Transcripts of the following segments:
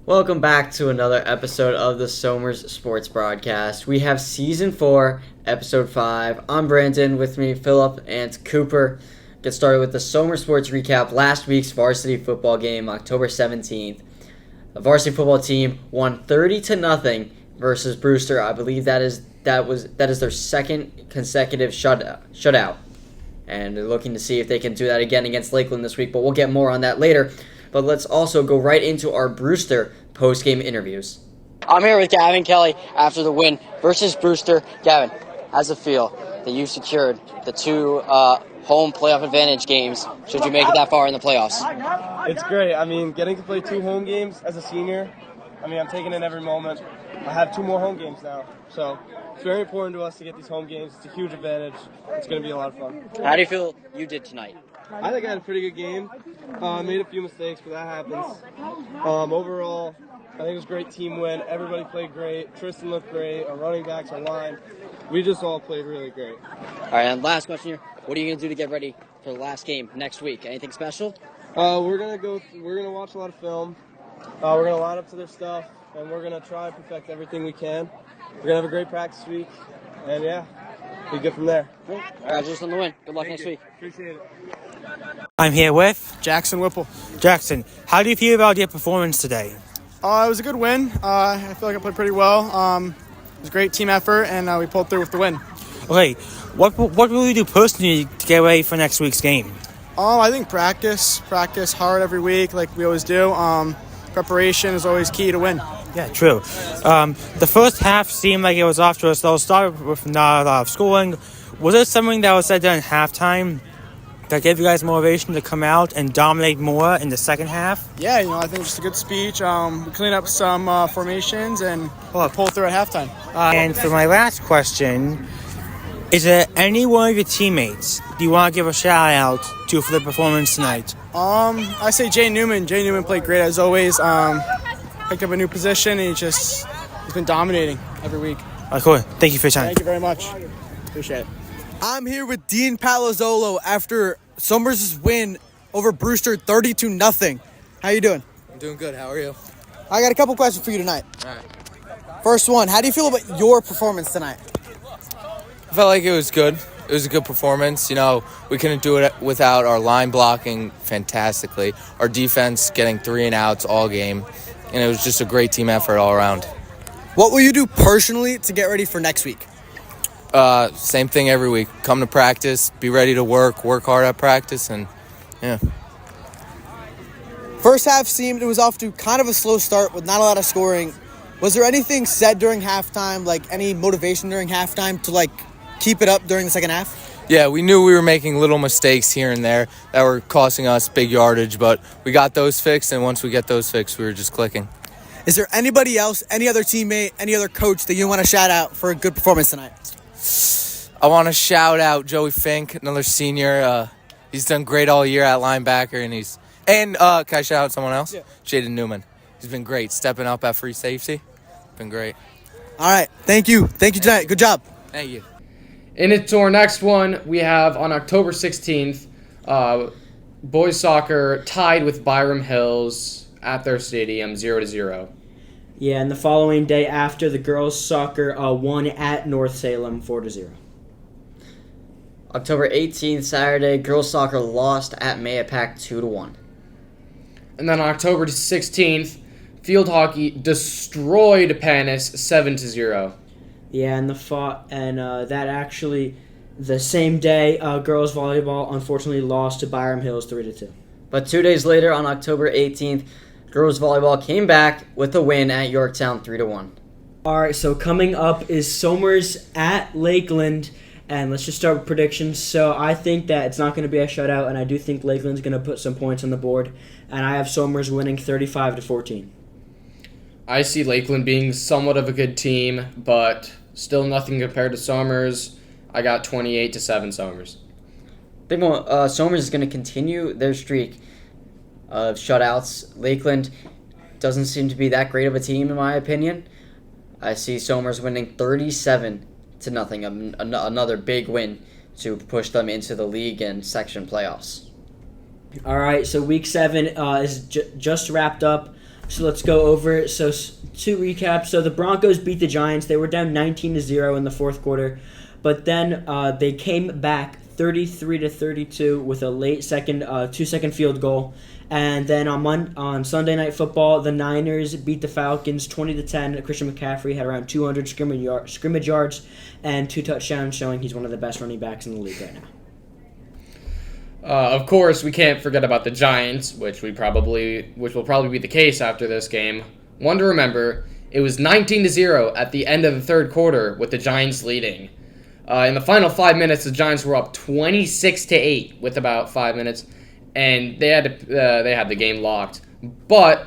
Welcome back to another episode of the Somers Sports Broadcast. We have Season 4, Episode 5. I'm Brandon, with me Phillip and Cooper. Get started with the Somers Sports recap. Last week's varsity football game, October 17th. The varsity football team won 30-0 versus Brewster. I believe that is their second consecutive shutout. And they're looking to see if they can do that again against Lakeland this week, but we'll get more on that later. But let's also go right into our Brewster post-game interviews. I'm here with Gavin Kelly after the win versus Brewster. Gavin, how's it feel that you secured the two home playoff advantage games should you make it that far in the playoffs? It's great. Getting to play two home games as a senior, I'm taking in every moment. I have two more home games now, so it's very important to us to get these home games. It's a huge advantage. It's going to be a lot of fun. How do you feel you did tonight? I think I had a pretty good game. Made a few mistakes, but that happens. Overall, I think it was a great team win. Everybody played great. Tristan looked great. Our running backs, our line. We just all played really great. All right, and last question here. What are you going to do to get ready for the last game next week? Anything special? We're gonna watch a lot of film. We're gonna line up to their stuff, and we're gonna try and perfect everything we can. We're gonna have a great practice week, and be good from there. Congratulations on the win. Good luck next week. Appreciate it. I'm here with Jackson Whipple. Jackson. How do you feel about your performance today? It was a good win. I feel like I played pretty well. It was a great team effort, and we pulled through with the win. Okay, what will you do personally to get ready for next week's game? I think practice hard every week like we always do. Preparation is always key to win. Yeah, true. The first half seemed like it was off to a slow start with not a lot of scoring. Was there something that was said during halftime that gave you guys motivation to come out and dominate more in the second half? Yeah, I think just a good speech. We cleaned up some formations and pulled through at halftime. And for my last question, is there any one of your teammates do you want to give a shout out to for the performance tonight? I say Jay Newman. Jay Newman played great as always. Picked up a new position, and he's been dominating every week. All right, cool. Thank you for your time. Thank you very much. Appreciate it. I'm here with Dean Palazzolo after Somers' win over Brewster 30-0. How you doing? I'm doing good. How are you? I got a couple questions for you tonight. All right. First one, how do you feel about your performance tonight? I felt like it was good. It was a good performance. We couldn't do it without our line blocking fantastically, our defense getting 3 and outs all game, and it was just a great team effort all around. What will you do personally to get ready for next week? Same thing every week. Come to practice, be ready to work hard at practice, and yeah. First half seemed it was off to kind of a slow start with not a lot of scoring. Was there anything said during halftime, like any motivation during halftime to keep it up during the second half? Yeah, we knew we were making little mistakes here and there that were costing us big yardage, but we got those fixed, and once we get those fixed, we were just clicking. Is there anybody else, any other teammate, any other coach that you want to shout out for a good performance tonight? I want to shout out Joey Fink, another senior. He's done great all year at linebacker, and can I shout out someone else? Yeah. Jaden Newman. He's been great, stepping up at free safety. Been great. All right, thank you tonight. Good job. Thank you. Into our next one, we have on October 16th, boys soccer tied with Byram Hills at their stadium 0-0. Yeah, and the following day after, the girls soccer won at North Salem 4-0. October 18th, Saturday, girls soccer lost at Mayapack 2-1. And then on October 16th, field hockey destroyed Panis 7-0. Yeah, and that actually, the same day, girls volleyball unfortunately lost to Byram Hills 3-2. But 2 days later, on October 18th, girls volleyball came back with a win at Yorktown 3-1. All right, so coming up is Somers at Lakeland, and let's just start with predictions. So I think that it's not going to be a shutout, and I do think Lakeland's going to put some points on the board, and I have Somers winning 35-14. I see Lakeland being somewhat of a good team, but still nothing compared to Somers. I got 28-7 Somers. I think Somers is going to continue their streak of shutouts. Lakeland doesn't seem to be that great of a team, in my opinion. I see Somers winning 37-0, another big win to push them into the league and section playoffs. All right, so Week 7 is just wrapped up. So let's go over it. So to recap, so the Broncos beat the Giants. They were down 19-0 in the fourth quarter, but then they came back 33-32 with a late 2-second field goal. And then on Sunday Night Football, the Niners beat the Falcons 20-10. Christian McCaffrey had around 200 scrimmage yards and 2 touchdowns, showing he's one of the best running backs in the league right now. Of course, we can't forget about the Giants, which will probably be the case after this game. One to remember, it was 19-0 at the end of the third quarter, with the Giants leading. In the final 5 minutes, the Giants were up 26-8 with about 5 minutes, and they had the game locked. But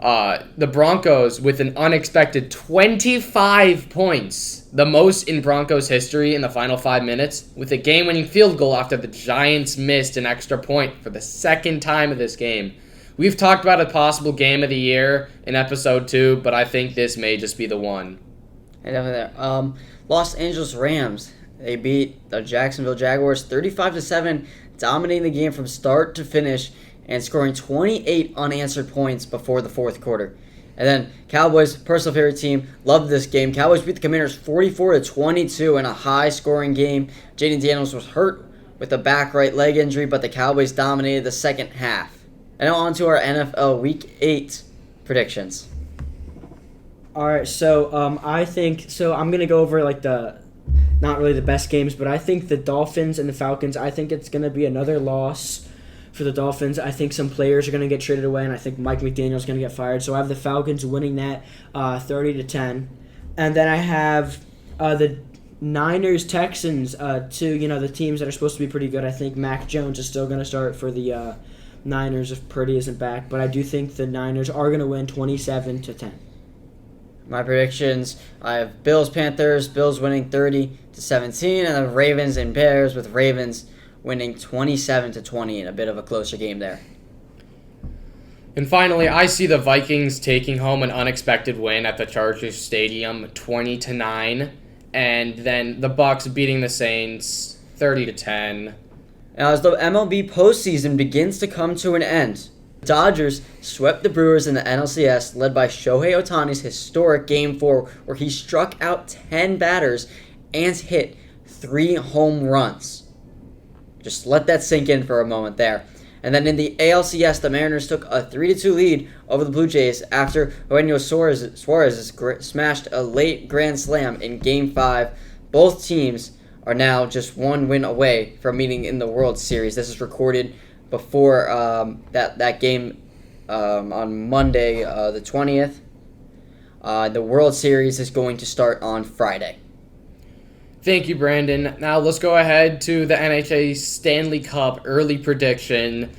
the Broncos, with an unexpected 25 points, the most in Broncos history in the final 5 minutes, with a game-winning field goal after the Giants missed an extra point for the second time of this game. We've talked about a possible game of the year in episode 2, but I think this may just be the one. Los Angeles Rams, they beat the Jacksonville Jaguars 35-7, dominating the game from start to finish and scoring 28 unanswered points before the fourth quarter. And then Cowboys, personal favorite team, loved this game. Cowboys beat the Commanders 44-22 in a high-scoring game. Jaden Daniels was hurt with a back right leg injury, but the Cowboys dominated the second half. And now on to our NFL Week 8 predictions. All right, so I'm going to go over not really the best games, but I think the Dolphins and the Falcons, I think it's going to be another loss for the Dolphins. I think some players are going to get traded away, and I think Mike McDaniel's going to get fired. So I have the Falcons winning that 30-10. And then I have the Niners-Texans, the teams that are supposed to be pretty good. I think Mac Jones is still going to start for the Niners if Purdy isn't back, but I do think the Niners are going to win 27-10. My predictions, I have Bills-Panthers, Bills winning 30-17, and then Ravens and Bears, with Ravens winning 27-20 in a bit of a closer game there. And finally, I see the Vikings taking home an unexpected win at the Chargers Stadium, 20-9, and then the Bucs beating the Saints 30-10. Now, as the MLB postseason begins to come to an end, the Dodgers swept the Brewers in the NLCS, led by Shohei Ohtani's historic Game 4, where he struck out 10 batters and hit 3 home runs. Just let that sink in for a moment there. And then in the ALCS, the Mariners took a 3-2 lead over the Blue Jays after Eugenio Suarez smashed a late grand slam in Game 5. Both teams are now just one win away from meeting in the World Series. This is recorded before that game on Monday, the 20th. The World Series is going to start on Friday. Thank you, Brandon. Now let's go ahead to the NHA Stanley Cup early prediction.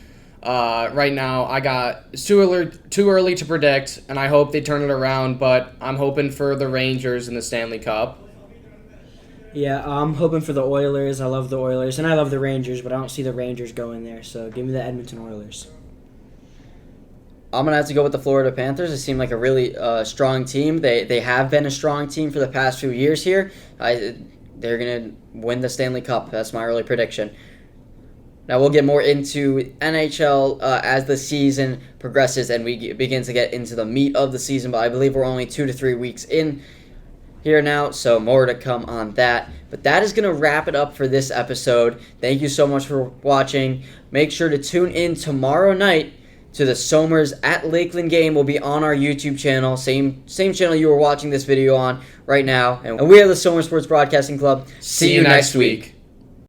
Right now, I got too early to predict, and I hope they turn it around, but I'm hoping for the Rangers in the Stanley Cup. Yeah, I'm hoping for the Oilers. I love the Oilers, and I love the Rangers, but I don't see the Rangers going there, so give me the Edmonton Oilers. I'm going to have to go with the Florida Panthers. They seem like a really strong team. They have been a strong team for the past few years here. They're going to win the Stanley Cup. That's my early prediction. Now we'll get more into NHL as the season progresses and we begin to get into the meat of the season, but I believe we're only 2 to 3 weeks in here now, so more to come on that. But that is going to wrap it up for this episode. Thank you so much for watching. Make sure to tune in tomorrow night to the Somers at Lakeland game. Will be on our YouTube channel, same channel you were watching this video on right now. And we are the Somers Sports Broadcasting Club. See you next week.